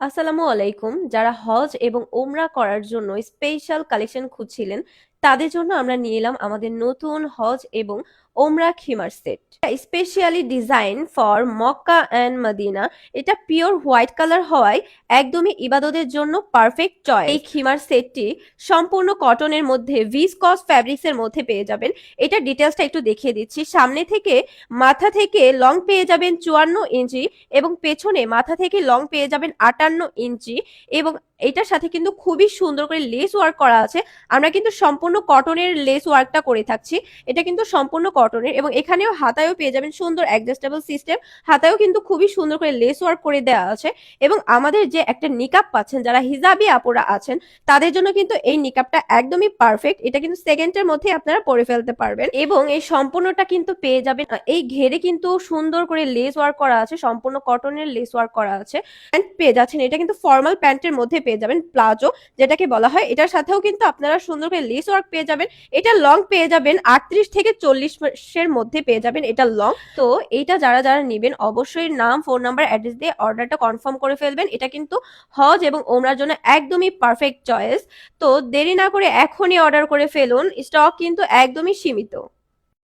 আসসালামু আলাইকুম। যারা হজ এবং ওমরা করার জন্য স্পেশাল কালেকশন খুঁজছিলেন, তাদের জন্য আমরা নিয়ে এলাম আমাদের নতুন হজ এবং ওমরা খিমার set. Specially design for Mecca and Medina. এটা পিওর হোয়াইট কালার হওয়ায় একদমই ইবাদতের জন্য পারফেক্ট চয়েস। এই খিমার সেটটি সম্পূর্ণ কটনের মধ্যে ভিসকস ফ্যাব্রিক্সের মধ্যে পেয়ে যাবেন। এটা ডিটেলসটা একটু দেখিয়ে দিচ্ছি। সামনে থেকে মাথা থেকে লং পেয়ে যাবেন 54 ইঞ্চি এবং পেছনে মাথা থেকে লং পেয়ে যাবেন 58 ইঞ্চি এবং এটার সাথে কিন্তু খুবই সুন্দর করে লেস ওয়ার্ক করা আছে। আমরা কিন্তু সম্পূর্ণ কটনের লেস ওয়ার্কটা করে থাকছি। এটা কিন্তু সম্পূর্ণ কটনের এবং এখানেও হাতায়ও পেয়ে যাবেন সুন্দর অ্যাডজাস্টেবল সিস্টেম। হাতায়ও কিন্তু খুবই সুন্দর করে লেস ওয়ার্ক করে দেওয়া আছে এবং আমাদের যে একটা নিকাব পাচ্ছেন, যারা হিজাবি আপুরা আছেন তাদের জন্য কিন্তু এই নিকাবটা একদমই পারফেক্ট। এটা কিন্তু সেকেন্ডের মধ্যে আপনারা পরে ফেলতে পারবেন এবং এই সম্পূর্ণটা কিন্তু পেয়ে যাবেন এই ঘেরে কিন্তু সুন্দর করে লেস ওয়ার্ক করা আছে, সম্পূর্ণ কটনের লেস ওয়ার্ক করা আছে। প্যান্ট পেয়ে যাচ্ছেন, এটা কিন্তু ফর্মাল প্যান্টের মধ্যে পেয়ে যাবেন, প্লাজো যেটাকে বলা হয়। এটার সাথেও কিন্তু আপনারা সুন্দর করে লেস ওয়ার্ক পেয়ে যাবেন। এটা লং পেয়ে যাবেন 38 থেকে 40 মধ্যে পেয়ে যাবেন এটা লং। তো এইটা যারা যারা নেবেন অবশ্যই নাম, ফোন নাম্বার, অ্যাড্রেস দিয়ে অর্ডারটা কনফার্ম করে ফেলবেন। এটা কিন্তু হজ এবং ওমরার জন্য একদমই পারফেক্ট চয়েস। তো দেরি না করে এখনই অর্ডার করে ফেলুন, স্টক কিন্তু একদমই সীমিত।